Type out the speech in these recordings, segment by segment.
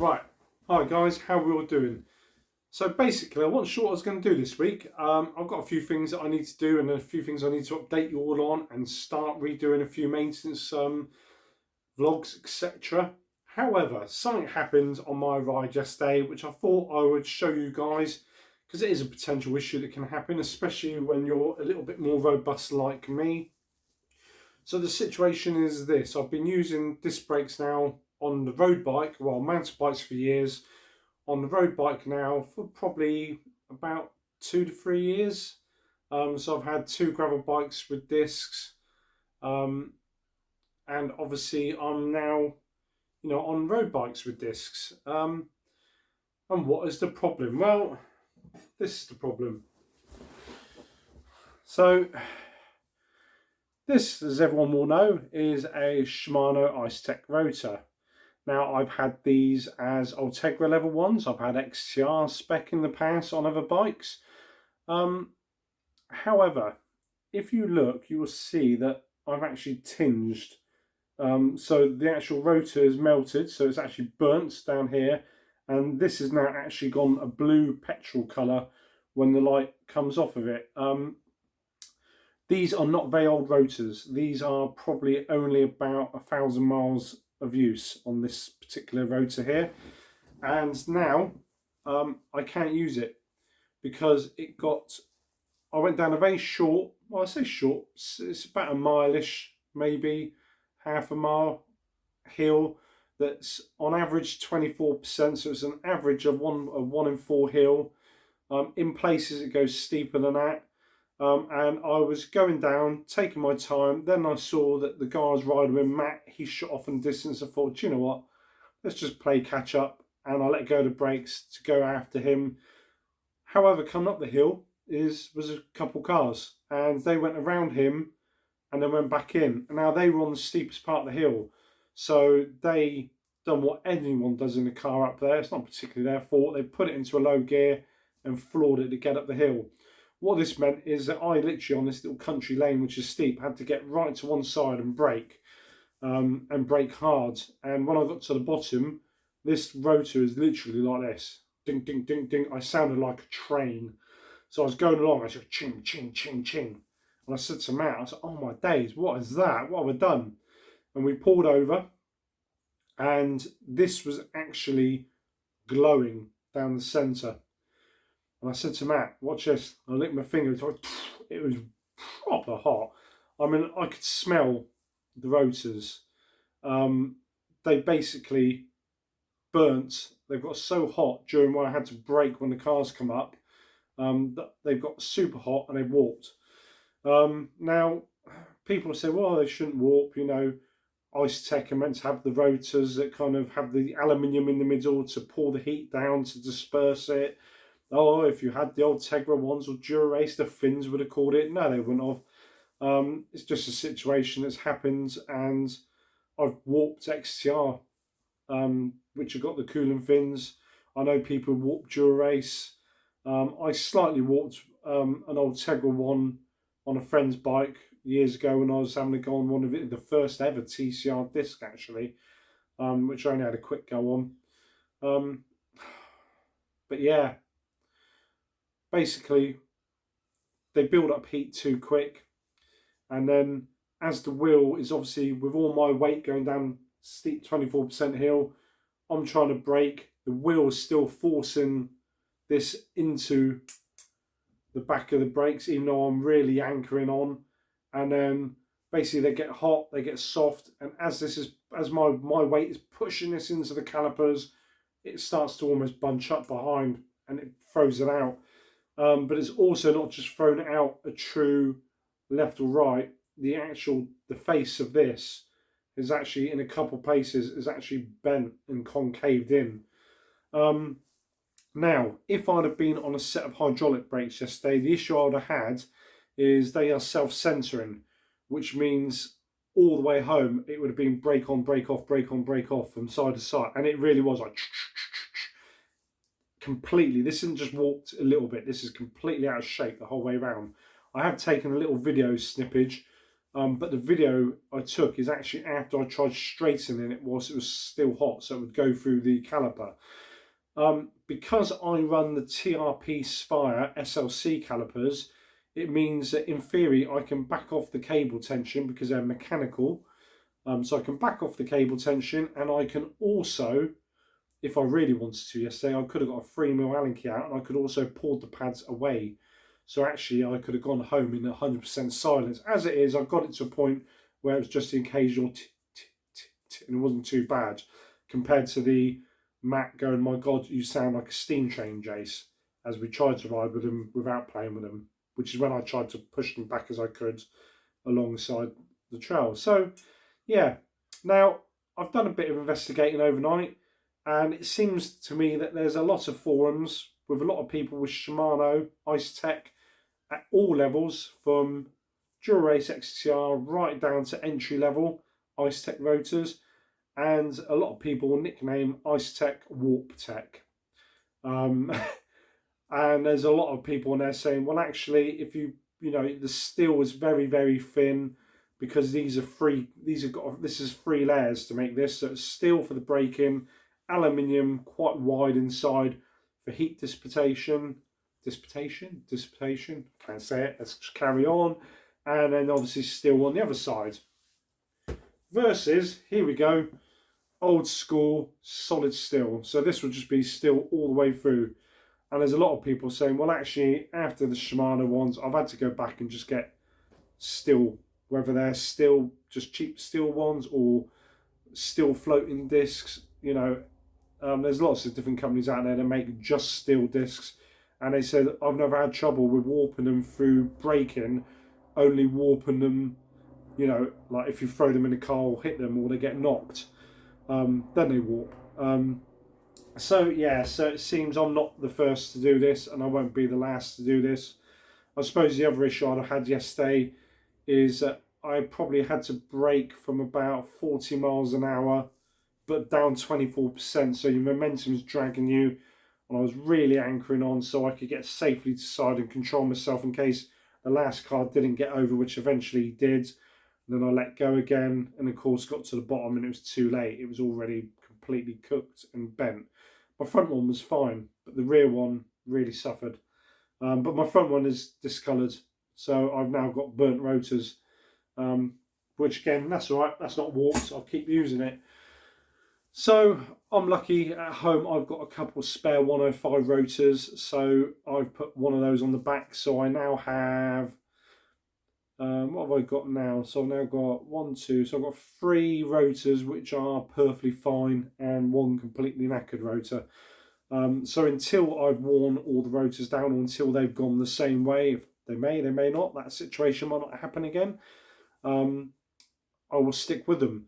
Right, hi guys, how are we all doing? So basically I wasn't sure what I was going to do this week. I've got a few things that I need to do and a few things I need to update you all on and start redoing a few maintenance vlogs, etc. However, something happened on my ride yesterday which I thought I would show you guys, because it is a potential issue that can happen, especially when you're a little bit more robust like me. So the situation is this: I've been using disc brakes now on the road bike, well, mountain bikes for years, on the road bike now for probably about 2 to 3 years. So I've had two gravel bikes with discs, and obviously I'm now, on road bikes with discs. And what is the problem? Well, this is the problem. So this, as everyone will know, is a Shimano Icetech rotor. Now, I've had these as Ultegra level ones. I've had XTR spec in the past on other bikes. However, if you look, you will see that I've actually tinged. So the actual rotor is melted, so it's actually burnt down here. And this has now actually gone a blue petrol colour when the light comes off of it. These are not very old rotors. These are probably only about 1,000 miles of use on this particular rotor here, and now I can't use it because I went down a very short, well, I say short, it's about a mile-ish, maybe half a mile hill that's on average 24%, so it's an average of one in four hill. In places it goes steeper than that. And I was going down, taking my time. Then I saw that the guy I was riding with, Matt, he shot off in the distance. I thought, do you know what? Let's just play catch up. And I let go of the brakes to go after him. However, coming up the hill was a couple cars. And they went around him and then went back in. And now they were on the steepest part of the hill. So they done what anyone does in a car up there. It's not particularly their fault. They put it into a low gear and floored it to get up the hill. What this meant is that I literally, on this little country lane, which is steep, had to get right to one side and brake hard. And when I got to the bottom, this rotor is literally like this. Ding, ding, ding, ding. I sounded like a train. So I was going along, I said, ching, ching, ching, ching. And I said to Matt, I said, oh my days, what is that? What have I done? And we pulled over, and this was actually glowing down the centre. And I said to Matt, watch this. I licked my finger. It was proper hot. I mean, I could smell the rotors. They basically burnt. They've got so hot during when I had to brake when the cars come up. That they've got super hot and they warped. Now, people say, well, they shouldn't warp. Icetech are meant to have the rotors that kind of have the aluminium in the middle to pull the heat down to disperse it. Oh, if you had the old Tegra ones or Dura-Ace, the Finns would have called it. No, they wouldn't have. It's just a situation that's happened, and I've warped XTR, which have got the cooling fins. I know people warp Dura-Ace. I slightly warped an old Tegra one on a friend's bike years ago when I was having to go on one of it, the first ever TCR disc actually, which I only had a quick go on. But yeah. Basically, they build up heat too quick, and then as the wheel is obviously, with all my weight going down steep 24% hill, I'm trying to brake, the wheel is still forcing this into the back of the brakes, even though I'm really anchoring on, and then basically they get hot, they get soft, and as my weight is pushing this into the calipers, it starts to almost bunch up behind and it throws it out. But it's also not just thrown out a true left or right. The face of this is actually, in a couple places, is actually bent and concaved in. Now, if I'd have been on a set of hydraulic brakes yesterday, the issue I would have had is they are self-centering, which means all the way home it would have been brake on, brake off, brake on, brake off from side to side, and it really was like completely. This isn't just warped a little bit, this is completely out of shape the whole way around. I have taken a little video snippage But the video I took is actually after I tried straightening it whilst it was still hot, so it would go through the caliper. Because I run the TRP Spire SLC calipers, it means that in theory I can back off the cable tension because they're mechanical. So I can back off the cable tension, and I can also, if I really wanted to yesterday, I could have got a 3mm Allen key out and I could also pull the pads away. So actually I could have gone home in 100% silence. As it is, I've got it to a point where it was just the occasional and it wasn't too bad compared to the Matt going, my God, you sound like a steam train, Jace, as we tried to ride with him without playing with him, which is when I tried to push them back as I could alongside the trail. So yeah, now I've done a bit of investigating overnight, and it seems to me that there's a lot of forums with a lot of people with Shimano, Icetech at all levels, from Dura-Race XTR right down to entry level Icetech rotors, and a lot of people nickname Icetech Warp Tech. And there's a lot of people in there saying, well, actually, if you know, the steel is very, very thin because these are free. This is 3 layers to make this. So it's steel for the braking, aluminium quite wide inside for heat dissipation. Can't say it. Let's just carry on. And then obviously steel on the other side. Versus, here we go, old school solid steel. So this would just be steel all the way through. And there's a lot of people saying, well, actually, after the Shimano ones, I've had to go back and just get steel, whether they're still just cheap steel ones or steel floating discs. You know, there's lots of different companies out there that make just steel discs. And they said, I've never had trouble with warping them through braking, only warping them, you know, like if you throw them in a car or hit them or they get knocked, then they warp. So yeah, so it seems I'm not the first to do this, and I won't be the last to do this. I suppose the other issue I had yesterday is that I probably had to brake from about 40 miles an hour, but down 24%, so your momentum's dragging you, and I was really anchoring on so I could get safely to side and control myself in case the last car didn't get over, which eventually he did. Then I let go again, and of course got to the bottom and it was too late. It was already completely cooked and bent. My front one was fine, but the rear one really suffered. But my front one is discoloured, so I've now got burnt rotors, which again, that's all right. That's not warped. I'll keep using it. So I'm lucky at home. I've got a couple of spare 105 rotors, so I've put one of those on the back. So I now have, what have I got now? So I've now got 1, 2, so I've got 3 rotors which are perfectly fine and 1 completely knackered rotor. So until I've worn all the rotors down, or until they've gone the same way, if they may not, that situation might not happen again, I will stick with them.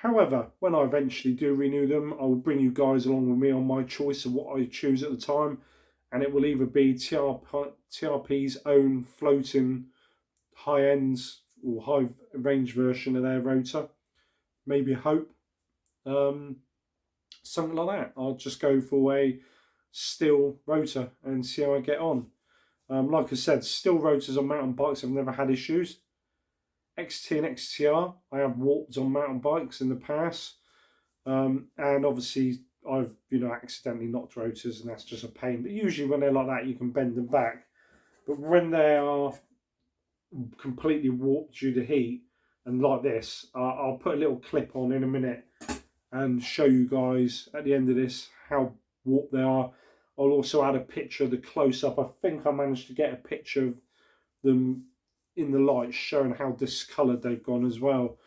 However, when I eventually do renew them, I will bring you guys along with me on my choice of what I choose at the time, and it will either be TRP's own floating high ends or high range version of their rotor, maybe a Hope, something like that. I'll just go for a steel rotor and see how I get on. Like I said, steel rotors on mountain bikes I've never had issues. XT and XTR I have warped on mountain bikes in the past, and obviously I've accidentally knocked rotors, and that's just a pain. But usually when they're like that, you can bend them back. But when they are completely warped due to heat and like this, I'll put a little clip on in a minute and show you guys at the end of this how warped they are. I'll also add a picture of the close-up. I think I managed to get a picture of them in the light showing how discoloured they've gone as well.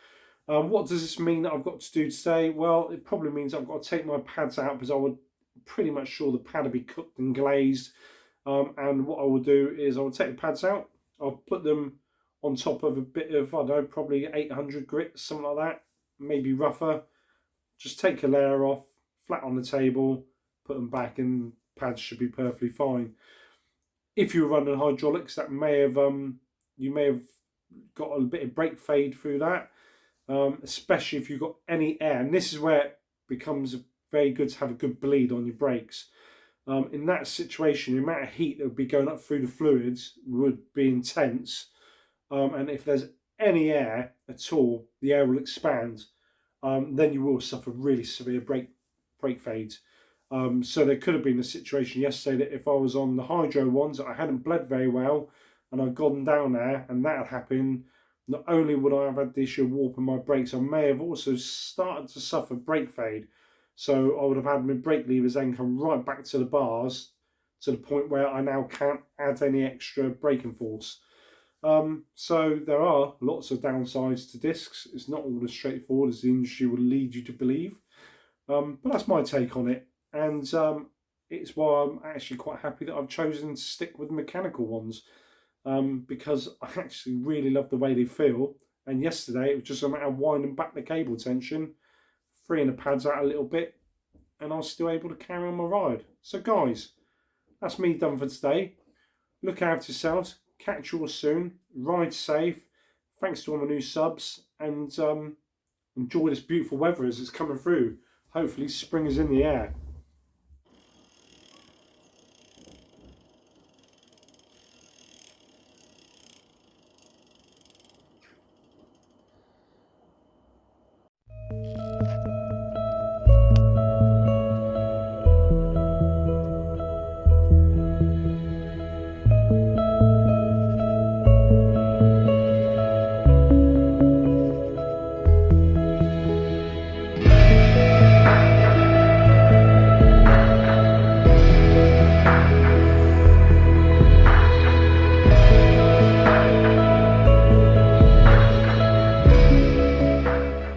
What does this mean that I've got to do today? Well, it probably means I've got to take my pads out, because I would pretty much sure the pad will be cooked and glazed. And what I will do is I will take the pads out, I'll put them on top of a bit of, I don't know, probably 800 grit, something like that, maybe rougher. Just take a layer off, flat on the table, put them back, and pads should be perfectly fine. If you're running hydraulics, that may have you may have got a bit of brake fade through that, especially if you've got any air. And this is where it becomes very good to have a good bleed on your brakes. In that situation, the amount of heat that would be going up through the fluids would be intense. And if there's any air at all, the air will expand. Then you will suffer really severe brake fades. So there could have been a situation yesterday that if I was on the hydro ones, I hadn't bled very well, and I'd gone down there, and that had happened. Not only would I have had the issue of warping my brakes, I may have also started to suffer brake fade. So I would have had my brake levers then come right back to the bars, to the point where I now can't add any extra braking force. So there are lots of downsides to discs. It's not all as straightforward as the industry would lead you to believe. But that's my take on it. And it's why I'm actually quite happy that I've chosen to stick with mechanical ones, because I actually really love the way they feel. And yesterday it was just a matter of winding back the cable tension, freeing the pads out a little bit, and I was still able to carry on my ride. So guys, that's me done for today. Look out for yourselves, catch you all soon, ride safe, thanks to all my new subs, and enjoy this beautiful weather as it's coming through. Hopefully spring is in the air.